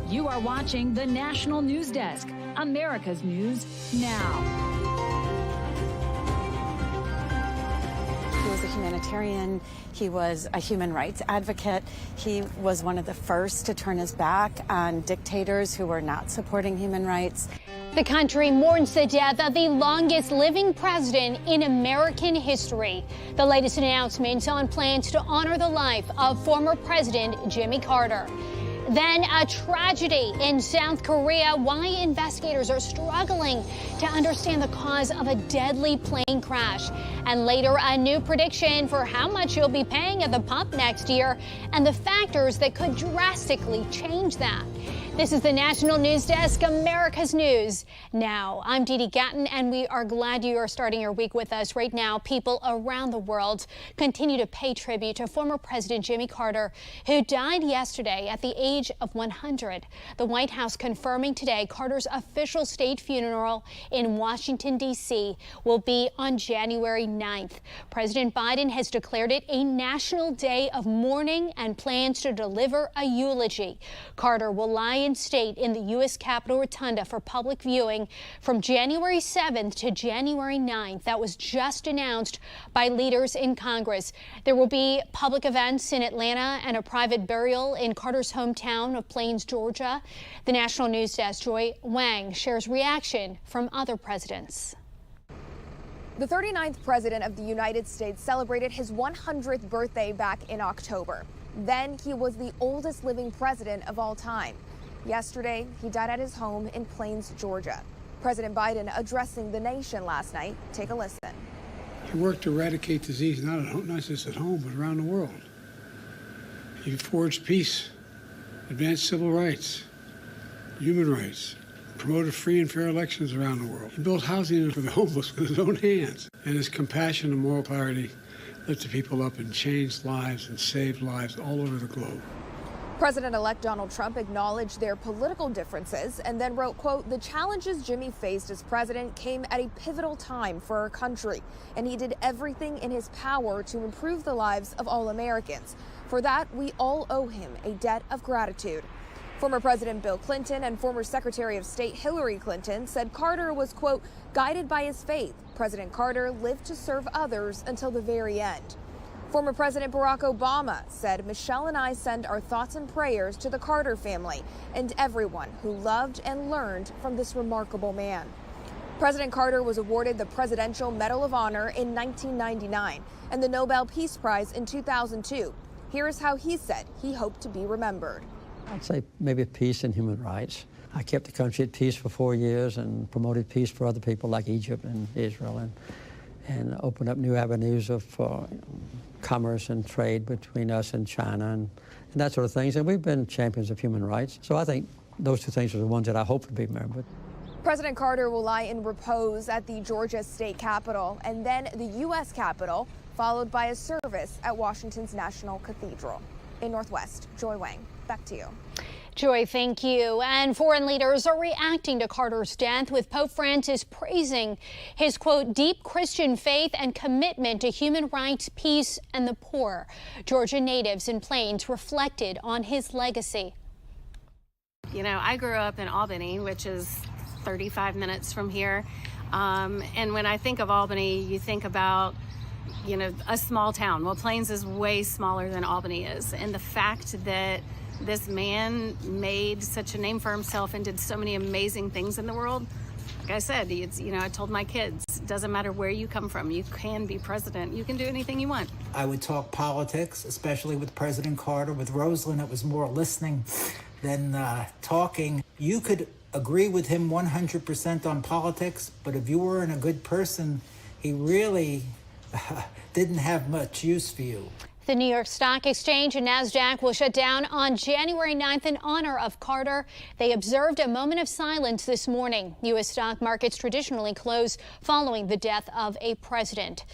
You are watching the National News Desk, America's News Now. He was a humanitarian. He was a human rights advocate. He was one of the first to turn his back on dictators who were not supporting human rights. The country mourns the death of the longest living president in American history. The latest announcements on plans to honor the life of former President Jimmy Carter. Then a tragedy in South Korea. Why investigators are struggling to understand the cause of a deadly plane crash. And later, a new prediction for how much you'll be paying at the pump next year and the factors that could drastically change that. This is the National News Desk, America's News Now. I'm Dee Dee Gatton, and we are glad you are starting your week with us. Right now, people around the world continue to pay tribute to former President Jimmy Carter, who died yesterday at the age of 100. The White House confirming today Carter's official state funeral in Washington, D.C. will be on January 9th. President Biden has declared it a national day of mourning and plans to deliver a eulogy. Carter will lie in state in the U.S. Capitol Rotunda for public viewing from January 7th to January 9th. That was just announced by leaders in Congress. There will be public events in Atlanta and a private burial in Carter's hometown of Plains, Georgia. The National News Desk, Joy Wang, shares reaction from other presidents. The 39th President of the United States celebrated his 100th birthday back in October. Then he was the oldest living president of all time. Yesterday, he died at his home in Plains, Georgia. President Biden addressing the nation last night. Take a listen. He worked to eradicate disease, not just at home, but around the world. He forged peace, advanced civil rights, human rights, promoted free and fair elections around the world. He built housing for the homeless with his own hands. And his compassion and moral clarity lifted people up and changed lives and saved lives all over the globe. President-elect Donald Trump acknowledged their political differences and then wrote, quote, "The challenges Jimmy faced as president came at a pivotal time for our country, and he did everything in his power to improve the lives of all Americans. For that, we all owe him a debt of gratitude." Former President Bill Clinton and former Secretary of State Hillary Clinton said Carter was, quote, "guided by his faith. President Carter lived to serve others until the very end." Former President Barack Obama said, "Michelle and I send our thoughts and prayers to the Carter family and everyone who loved and learned from this remarkable man." President Carter was awarded the Presidential Medal of Honor in 1999 and the Nobel Peace Prize in 2002. Here's how he said he hoped to be remembered. I'd say maybe peace and human rights. I kept the country at peace for 4 years and promoted peace for other people like Egypt and Israel and opened up new avenues of commerce and trade between us and China and that sort of things. And we've been champions of human rights. So I think those two things are the ones that I hope to be remembered. President Carter will lie in repose at the Georgia State Capitol and then the U.S. Capitol, followed by a service at Washington's National Cathedral. In Northwest, Joy Wang, back to you. Joy, thank you. And foreign leaders are reacting to Carter's death, with Pope Francis praising his, quote, deep Christian faith and commitment to human rights, peace, and the poor. Georgia natives in Plains reflected on his legacy. You know, I grew up in Albany, which is 35 minutes from here. And when I think of Albany, you think about, you know, a small town. Well, Plains is way smaller than Albany is. And the fact that this man made such a name for himself and did so many amazing things in the world. Like I said, you know, I told my kids, it doesn't matter where you come from, you can be president. You can do anything you want. I would talk politics, especially with President Carter. With Rosalynn, it was more listening than talking. You could agree with him 100% on politics, but if you weren't a good person, he really didn't have much use for you. The New York Stock Exchange and NASDAQ will shut down on January 9th in honor of Carter. They observed a moment of silence this morning. U.S. stock markets traditionally close following the death of a president.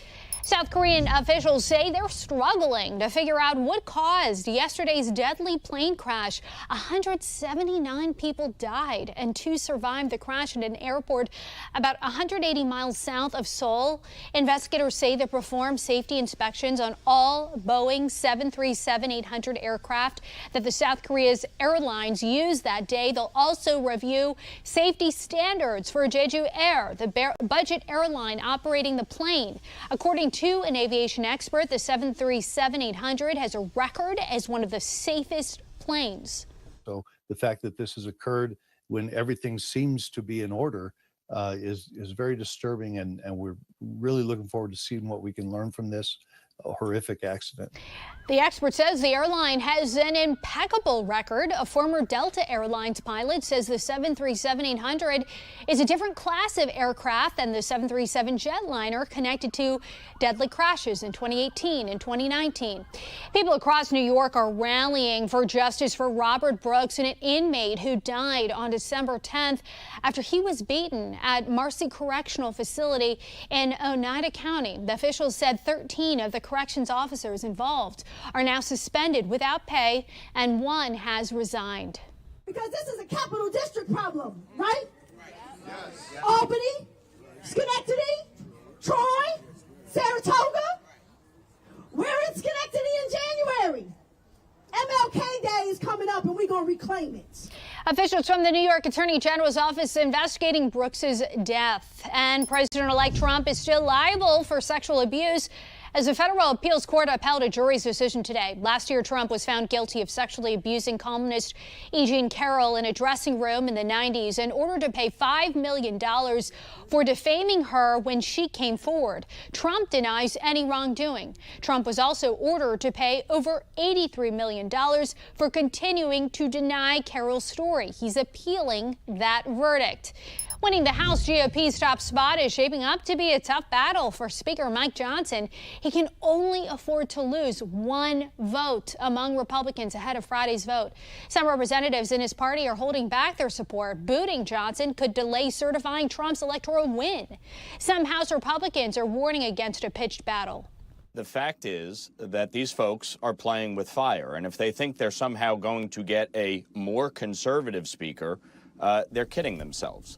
South Korean officials say they're struggling to figure out what caused yesterday's deadly plane crash. 179 people died and 2 survived the crash at an airport about 180 miles south of Seoul. Investigators say they performed safety inspections on all Boeing 737-800 aircraft that the South Korea's airlines used that day. They'll also review safety standards for Jeju Air, the budget airline operating the plane. According to an aviation expert, the 737-800 has a record as one of the safest planes. So the fact that this has occurred when everything seems to be in order is very disturbing, and we're really looking forward to seeing what we can learn from this horrific accident. The expert says the airline has an impeccable record. A former Delta Airlines pilot says the 737-800 is a different class of aircraft than the 737 jetliner, connected to deadly crashes in 2018 and 2019. People across New York are rallying for justice for Robert Brooks, an inmate who died on December 10th after he was beaten at Marcy Correctional Facility in Oneida County. The officials said 13 of the corrections officers involved are now suspended without pay, and 1 has resigned. Because this is a capital district problem, right? Yes. Albany, Schenectady, Troy, Saratoga. We're in Schenectady in January. MLK Day is coming up, and we're going to reclaim it. Officials from the New York Attorney General's office investigating Brooks's death. And President-elect Trump is still liable for sexual abuse as the federal appeals court upheld a jury's decision today. Last year, Trump was found guilty of sexually abusing columnist E. Jean Carroll in a dressing room in the 90s and ordered to pay $5 million for defaming her when she came forward. Trump denies any wrongdoing. Trump was also ordered to pay over $83 million for continuing to deny Carroll's story. He's appealing that verdict. Winning the House GOP's top spot is shaping up to be a tough battle for Speaker Mike Johnson. He can only afford to lose 1 vote among Republicans ahead of Friday's vote. Some representatives in his party are holding back their support. Booting Johnson could delay certifying Trump's electoral win. Some House Republicans are warning against a pitched battle. The fact is that these folks are playing with fire, and if they think they're somehow going to get a more conservative speaker, they're kidding themselves.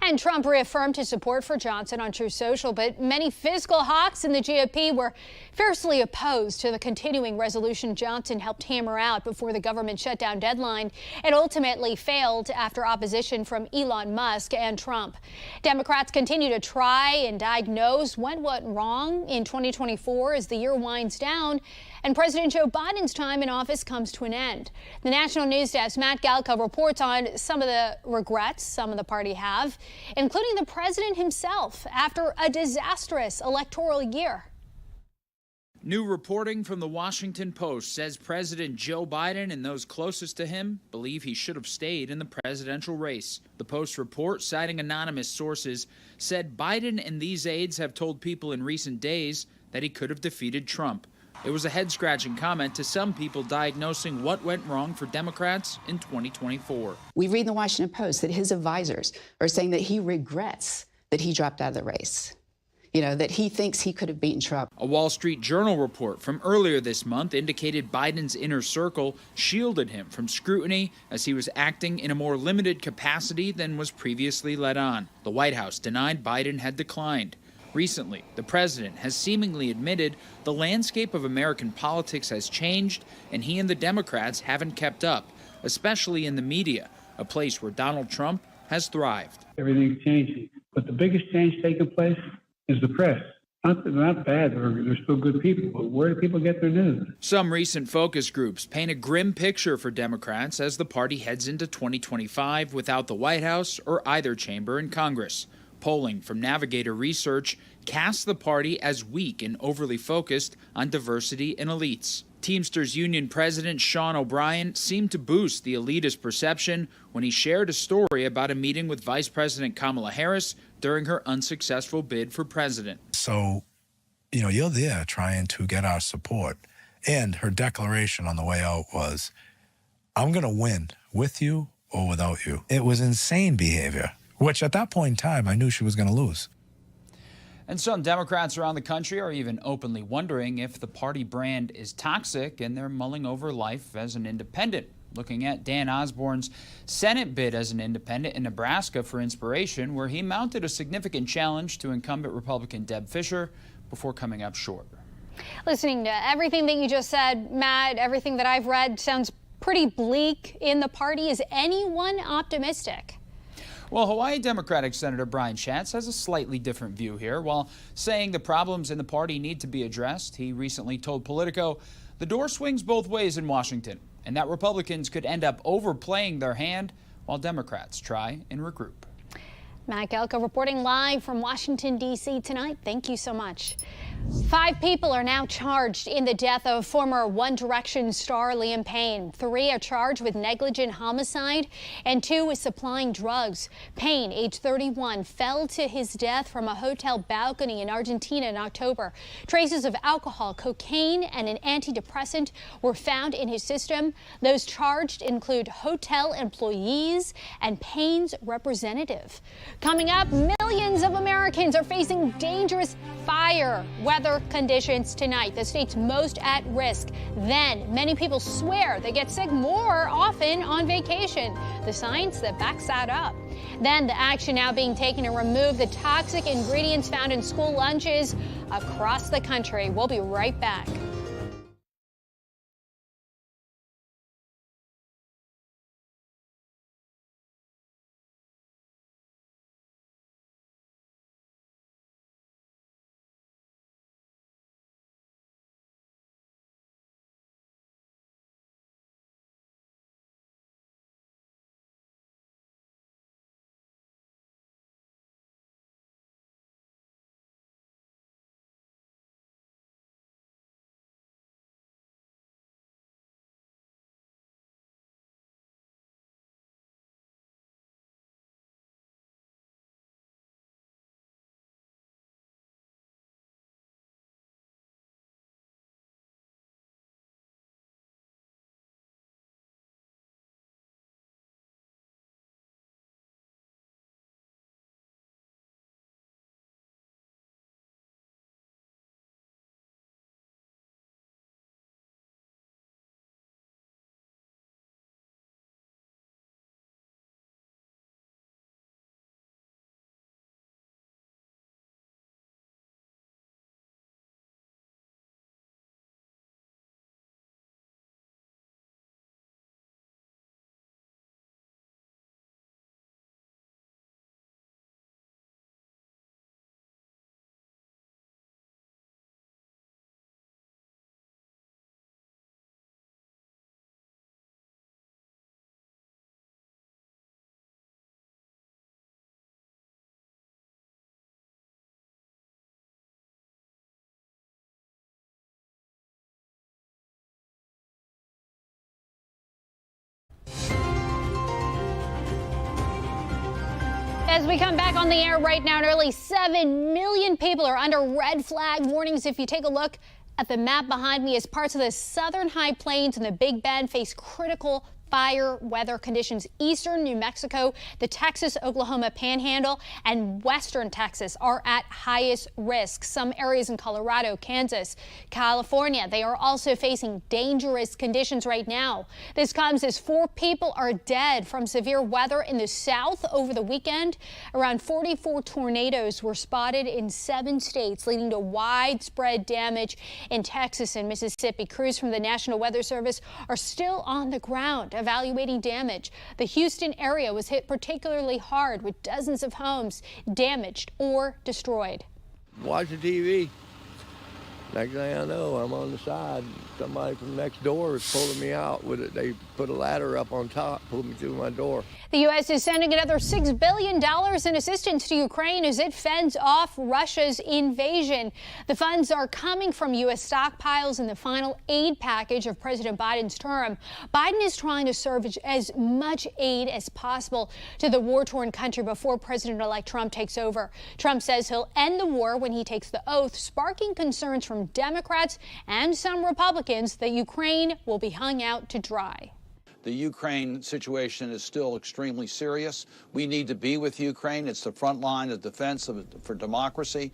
And Trump reaffirmed his support for Johnson on Truth Social, but many fiscal hawks in the GOP were fiercely opposed to the continuing resolution Johnson helped hammer out before the government shutdown deadline. It ultimately failed after opposition from Elon Musk and Trump. Democrats continue to try and diagnose what went wrong in 2024 as the year winds down and President Joe Biden's time in office comes to an end. The National News Desk, Matt Galko, reports on some of the regrets some of the party have, including the president himself after a disastrous electoral year. New reporting from the Washington Post says President Joe Biden and those closest to him believe he should have stayed in the presidential race. The Post report, citing anonymous sources, said Biden and these aides have told people in recent days that he could have defeated Trump. It was a head-scratching comment to some people diagnosing what went wrong for Democrats in 2024. We read in the Washington Post that his advisors are saying that he regrets that he dropped out of the race. That he thinks he could have beaten Trump. A Wall Street Journal report from earlier this month indicated Biden's inner circle shielded him from scrutiny as he was acting in a more limited capacity than was previously let on. The White House denied Biden had declined. Recently, the president has seemingly admitted the landscape of American politics has changed and he and the Democrats haven't kept up, especially in the media, a place where Donald Trump has thrived. Everything's changing, but the biggest change taking place is the press. Not bad, they're still good people, but where do people get their news? Some recent focus groups paint a grim picture for Democrats as the party heads into 2025 without the White House or either chamber in Congress. Polling from Navigator Research casts the party as weak and overly focused on diversity and elites. Teamsters Union President Sean O'Brien seemed to boost the elitist perception when he shared a story about a meeting with Vice President Kamala Harris during her unsuccessful bid for president. So, you're there trying to get our support. And her declaration on the way out was, I'm going to win with you or without you. It was insane behavior, which at that point in time, I knew she was going to lose. And some Democrats around the country are even openly wondering if the party brand is toxic, and they're mulling over life as an independent. Looking at Dan Osborne's Senate bid as an independent in Nebraska for inspiration, where he mounted a significant challenge to incumbent Republican Deb Fischer before coming up short. Listening to everything that you just said, Matt, everything that I've read sounds pretty bleak in the party. Is anyone optimistic? Well, Hawaii Democratic Senator Brian Schatz has a slightly different view here. While saying the problems in the party need to be addressed, he recently told Politico the door swings both ways in Washington, and that Republicans could end up overplaying their hand while Democrats try and regroup. Matt Gelko reporting live from Washington, D.C. tonight. Thank you so much. 5 people are now charged in the death of former One Direction star Liam Payne. 3 are charged with negligent homicide, and 2 with supplying drugs. Payne, age 31, fell to his death from a hotel balcony in Argentina in October. Traces of alcohol, cocaine, and an antidepressant were found in his system. Those charged include hotel employees and Payne's representative. Coming up, millions of Americans are facing dangerous fire weather conditions tonight, the state's most at risk. Then, many people swear they get sick more often on vacation. The science that backs that up. Then, the action now being taken to remove the toxic ingredients found in school lunches across the country. We'll be right back. As we come back on the air right now, nearly 7 million people are under red flag warnings. If you take a look at the map behind me, as parts of the southern high plains and the Big Bend face critical fire weather conditions. Eastern New Mexico, the Texas-Oklahoma Panhandle, and western Texas are at highest risk. Some areas in Colorado, Kansas, California, they are also facing dangerous conditions right now. This comes as 4 people are dead from severe weather in the south over the weekend. Around 44 tornadoes were spotted in 7 states, leading to widespread damage in Texas and Mississippi. Crews from the National Weather Service are still on the ground evaluating damage. The Houston area was hit particularly hard, with dozens of homes damaged or destroyed. Watching TV. Next thing I know, I'm on the side. Somebody from next door is pulling me out with it. They put a ladder up on top, pulled me through my door. The U.S. is sending another $6 billion in assistance to Ukraine as it fends off Russia's invasion. The funds are coming from U.S. stockpiles in the final aid package of President Biden's term. Biden is trying to serve as much aid as possible to the war-torn country before President-elect Trump takes over. Trump says he'll end the war when he takes the oath, sparking concerns from Democrats and some Republicans that Ukraine will be hung out to dry. The Ukraine situation is still extremely serious. We need to be with Ukraine. It's the front line of defense for democracy.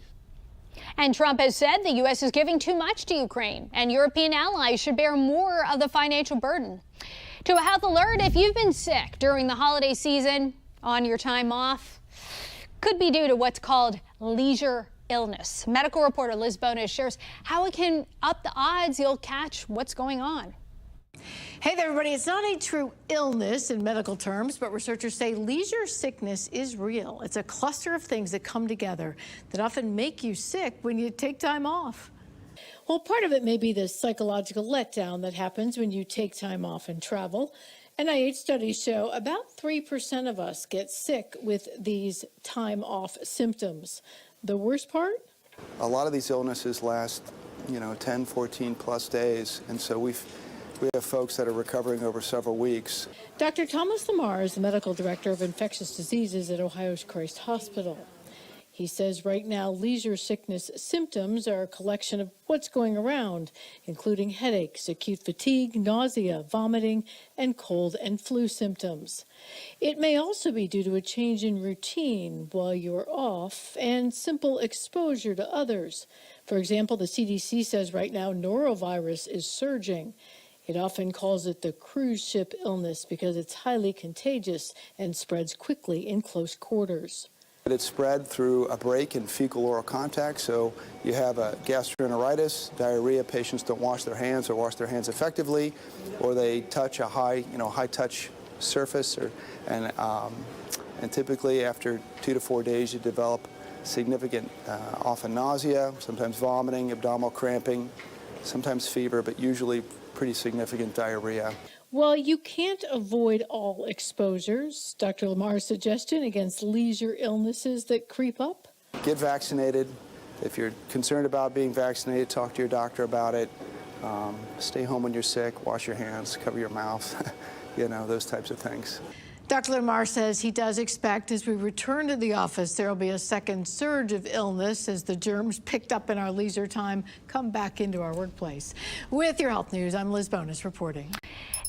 And Trump has said the U.S. is giving too much to Ukraine, and European allies should bear more of the financial burden. To a health alert, if you've been sick during the holiday season on your time off, could be due to what's called leisure illness. Medical reporter Liz Bonas shares how it can up the odds you'll catch what's going on. Hey there, everybody. It's not a true illness in medical terms, but researchers say leisure sickness is real. It's a cluster of things that come together that often make you sick when you take time off. Well, part of it may be the psychological letdown that happens when you take time off and travel. NIH studies show about 3% of us get sick with these time off symptoms. The worst part? A lot of these illnesses last, 10, 14 plus days. And so we have folks that are recovering over several weeks. Dr. Thomas Lamar is the medical director of infectious diseases at Ohio's Christ Hospital. He says right now leisure sickness symptoms are a collection of what's going around, including headaches, acute fatigue, nausea, vomiting, and cold and flu symptoms. It may also be due to a change in routine while you're off and simple exposure to others. For example, the CDC says right now norovirus is surging. It often calls it the cruise ship illness because it's highly contagious and spreads quickly in close quarters. It's spread through a break in fecal-oral contact, so you have a gastroenteritis, diarrhea, patients don't wash their hands or wash their hands effectively, or they touch a high-touch surface, and typically after 2 to 4 days you develop significant, often nausea, sometimes vomiting, abdominal cramping, sometimes fever, but usually pretty significant diarrhea. Well, you can't avoid all exposures. Dr. Lamar's suggestion against leisure illnesses that creep up? Get vaccinated. If you're concerned about being vaccinated, talk to your doctor about it. Stay home when you're sick, wash your hands, cover your mouth, those types of things. Dr. Lamar says he does expect as we return to the office, there will be a second surge of illness as the germs picked up in our leisure time come back into our workplace. With your health news, I'm Liz Bonas reporting.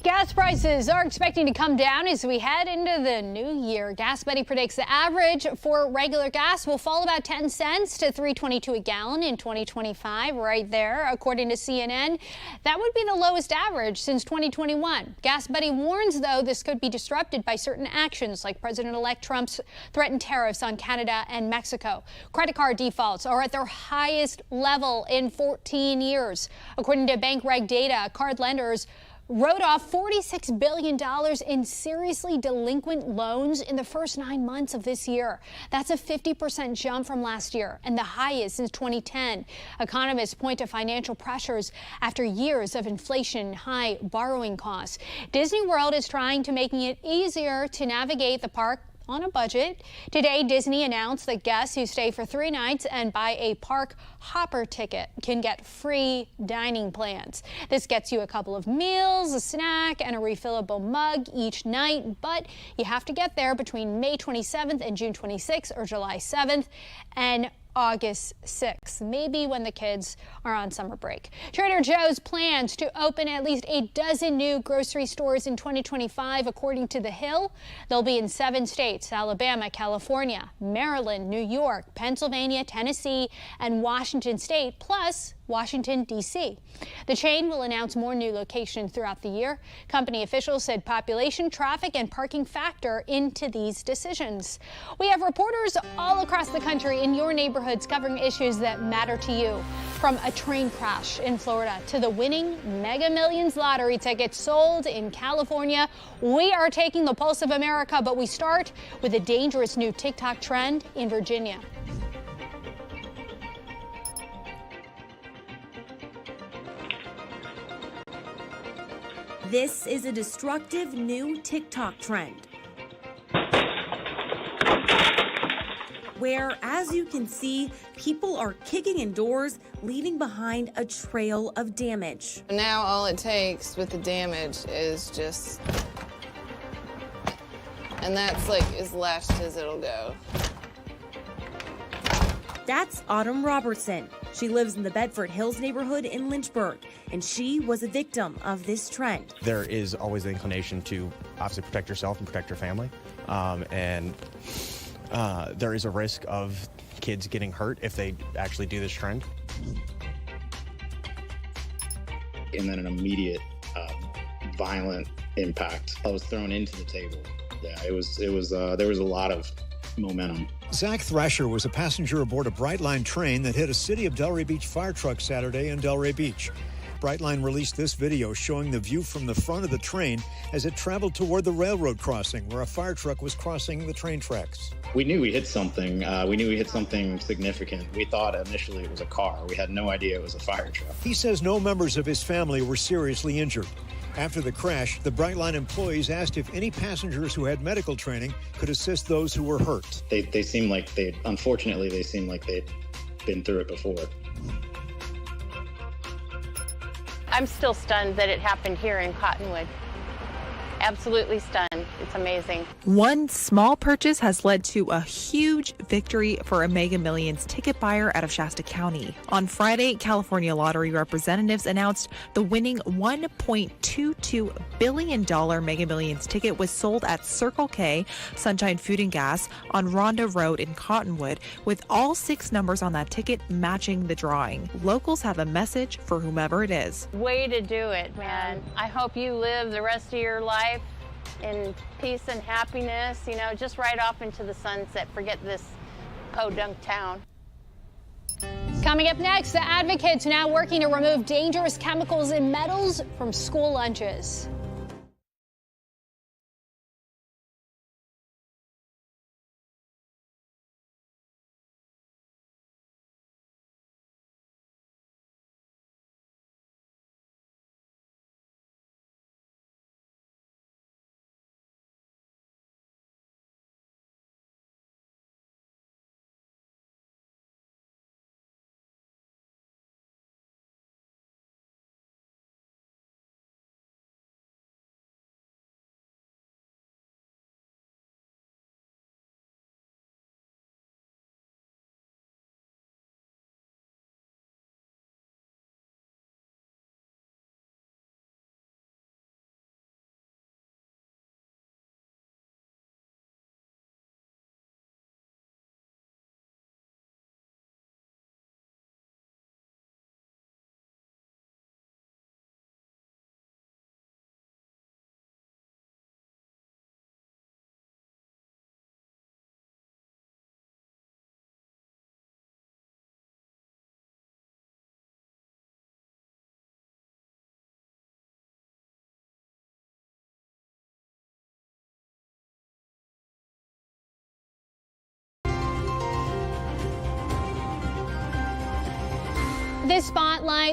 Gas prices are expecting to come down as we head into the new year. Gas Buddy predicts the average for regular gas will fall about 10 cents to $3.22 a gallon in 2025, right there, according to CNN. That would be the lowest average since 2021. Gas Buddy warns, though, this could be disrupted by certain actions like President-elect Trump's threatened tariffs on Canada and Mexico. Credit card defaults are at their highest level in 14 years. According to bank reg data, card lenders wrote off $46 billion in seriously delinquent loans in the first 9 months of this year. That's a 50% jump from last year and the highest since 2010. Economists point to financial pressures after years of inflation and high borrowing costs. Disney World is trying to make it easier to navigate the park on a budget. Today, Disney announced that guests who stay for 3 nights and buy a park hopper ticket can get free dining plans. This gets you a couple of meals, a snack, and a refillable mug each night, but you have to get there between May 27th and June 26th or July 7th and August 6th, maybe when the kids are on summer break. Trader Joe's plans to open at least a dozen new grocery stores in 2025, according to The Hill. They'll be in 7 states: Alabama, California, Maryland, New York, Pennsylvania, Tennessee, and Washington State, plus Washington, D.C. The chain will announce more new locations throughout the year. Company officials said population, traffic, and parking factor into these decisions. We have reporters all across the country in your neighborhoods covering issues that matter to you. From a train crash in Florida to the winning Mega Millions lottery tickets sold in California, we are taking the pulse of America, but we start with a dangerous new TikTok trend in Virginia. This is a destructive new TikTok trend, where, as you can see, people are kicking in doors, leaving behind a trail of damage. Now all it takes with the damage is just, and that's like as lashed as it'll go. That's Autumn Robertson. She lives in the Bedford Hills neighborhood in Lynchburg, and she was a victim of this trend. There is always the inclination to obviously protect yourself and protect your family, and there is a risk of kids getting hurt if they actually do this trend. And then an immediate violent impact. I was thrown into the table. Yeah, there was a lot of momentum. Zach Thrasher was a passenger aboard a Brightline train that hit a City of Delray Beach fire truck Saturday in Delray Beach. Brightline released this video showing the view from the front of the train as it traveled toward the railroad crossing where a fire truck was crossing the train tracks. We knew we hit something. We knew we hit something significant. We thought initially it was a car. We had no idea it was a fire truck. He says no members of his family were seriously injured. After the crash, the Brightline employees asked if any passengers who had medical training could assist those who were hurt. They seemed like they'd been through it before. I'm still stunned that it happened here in Cottonwood. Absolutely stunned. It's amazing. One small purchase has led to a huge victory for a Mega Millions ticket buyer out of Shasta County. On Friday, California Lottery representatives announced the winning $1.22 billion Mega Millions ticket was sold at Circle K Sunshine Food and Gas on Rhonda Road in Cottonwood, with all 6 numbers on that ticket matching the drawing. Locals have a message for whomever it is. Way to do it, man. I hope you live the rest of your life in peace and happiness, just right off into the sunset. Forget this podunk town. Coming up next, the advocates now working to remove dangerous chemicals and metals from school lunches.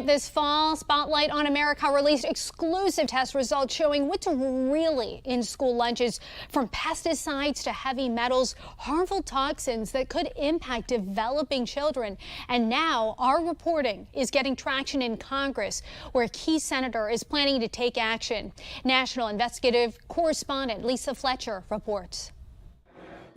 This fall, Spotlight on America released exclusive test results showing what's really in school lunches, from pesticides to heavy metals, harmful toxins that could impact developing children. And now our reporting is getting traction in Congress, where a key senator is planning to take action. National investigative correspondent Lisa Fletcher reports.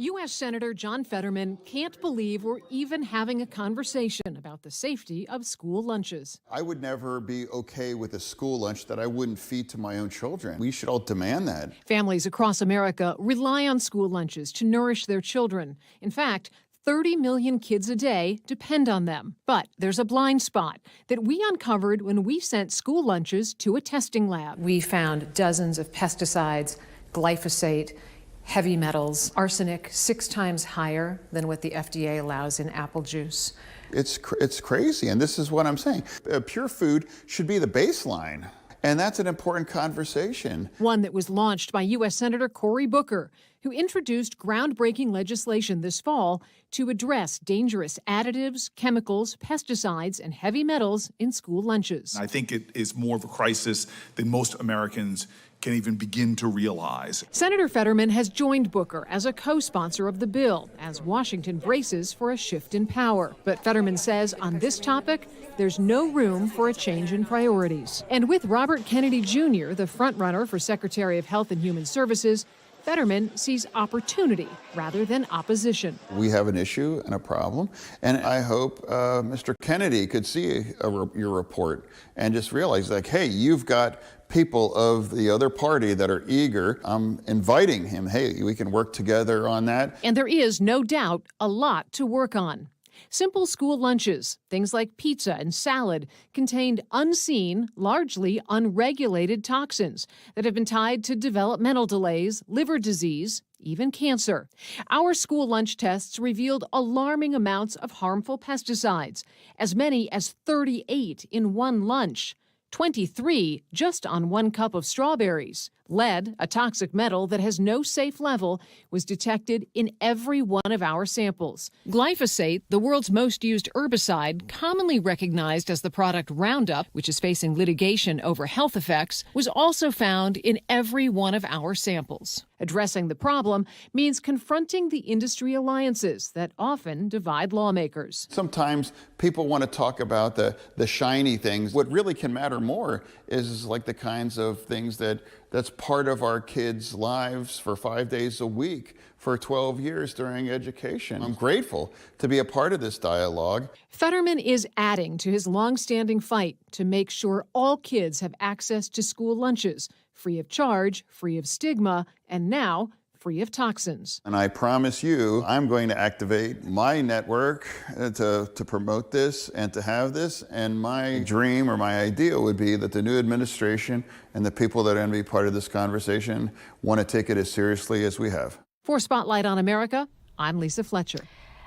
U.S. Senator John Fetterman can't believe we're even having a conversation about the safety of school lunches. I would never be okay with a school lunch that I wouldn't feed to my own children. We should all demand that. Families across America rely on school lunches to nourish their children. In fact, 30 million kids a day depend on them. But there's a blind spot that we uncovered when we sent school lunches to a testing lab. We found dozens of pesticides, glyphosate, heavy metals, arsenic 6 times higher than what the FDA allows in apple juice. It's crazy, and this is what I'm saying. Pure food should be the baseline, and that's an important conversation. One that was launched by U.S. Senator Cory Booker, who introduced groundbreaking legislation this fall to address dangerous additives, chemicals, pesticides, and heavy metals in school lunches. I think it is more of a crisis than most Americans can even begin to realize. Senator Fetterman has joined Booker as a co-sponsor of the bill as Washington braces for a shift in power. But Fetterman says on this topic, there's no room for a change in priorities. And with Robert Kennedy Jr., the frontrunner for Secretary of Health and Human Services, Fetterman sees opportunity rather than opposition. We have an issue and a problem, and I hope Mr. Kennedy could see your report and just realize, like, hey, you've got people of the other party that are eager. I'm inviting him, hey, we can work together on that. And there is no doubt a lot to work on. Simple school lunches, things like pizza and salad, contained unseen, largely unregulated toxins that have been tied to developmental delays, liver disease, even cancer. Our school lunch tests revealed alarming amounts of harmful pesticides, as many as 38 in one lunch. 23 just on 1 cup of strawberries. Lead, a toxic metal that has no safe level, was detected in every one of our samples. Glyphosate, the world's most used herbicide, commonly recognized as the product Roundup, which is facing litigation over health effects, was also found in every one of our samples. Addressing the problem means confronting the industry alliances that often divide lawmakers. Sometimes people want to talk about the shiny things. What really can matter more is like the kinds of things that's part of our kids' lives for 5 days a week for 12 years during education. I'm grateful to be a part of this dialogue. Fetterman is adding to his longstanding fight to make sure all kids have access to school lunches, free of charge, free of stigma, and now free of toxins. And I promise you, I'm going to activate my network to promote this and to have this. And my dream or my ideal would be that the new administration and the people that are going to be part of this conversation want to take it as seriously as we have. For Spotlight on America, I'm Lisa Fletcher.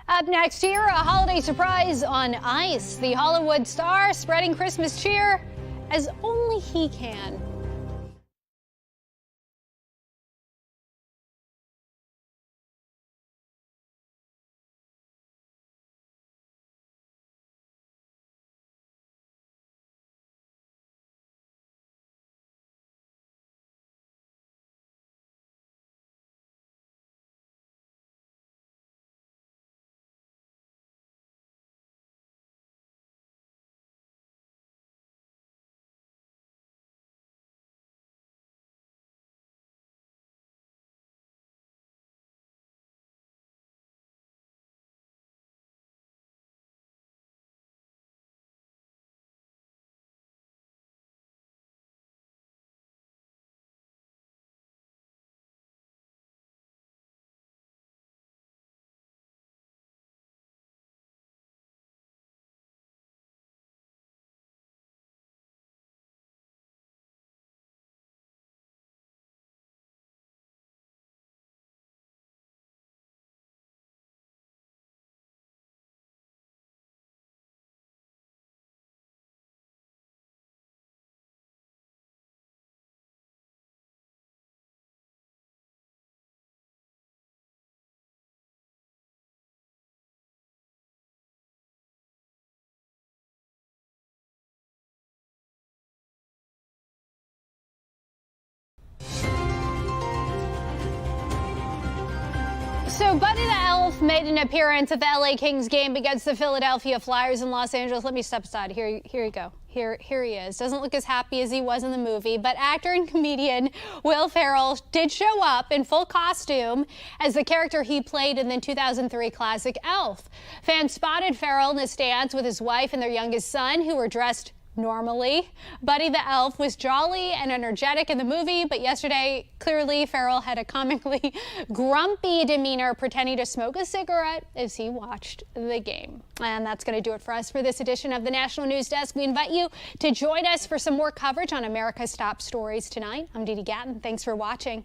Up next here, a holiday surprise on ice. The Hollywood star spreading Christmas cheer as only he can. So Buddy the Elf made an appearance at the LA Kings game against the Philadelphia Flyers in Los Angeles. Let me step aside. Here you go. Here he is. Doesn't look as happy as he was in the movie, but actor and comedian Will Ferrell did show up in full costume as the character he played in the 2003 classic Elf. Fans spotted Ferrell in the stands with his wife and their youngest son, who were dressed normally. Buddy the Elf was jolly and energetic in the movie, but yesterday, clearly, Ferrell had a comically grumpy demeanor, pretending to smoke a cigarette as he watched the game. And that's going to do it for us for this edition of the National News Desk. We invite you to join us for some more coverage on America's top stories tonight. I'm Dee Dee Gatton. Thanks for watching.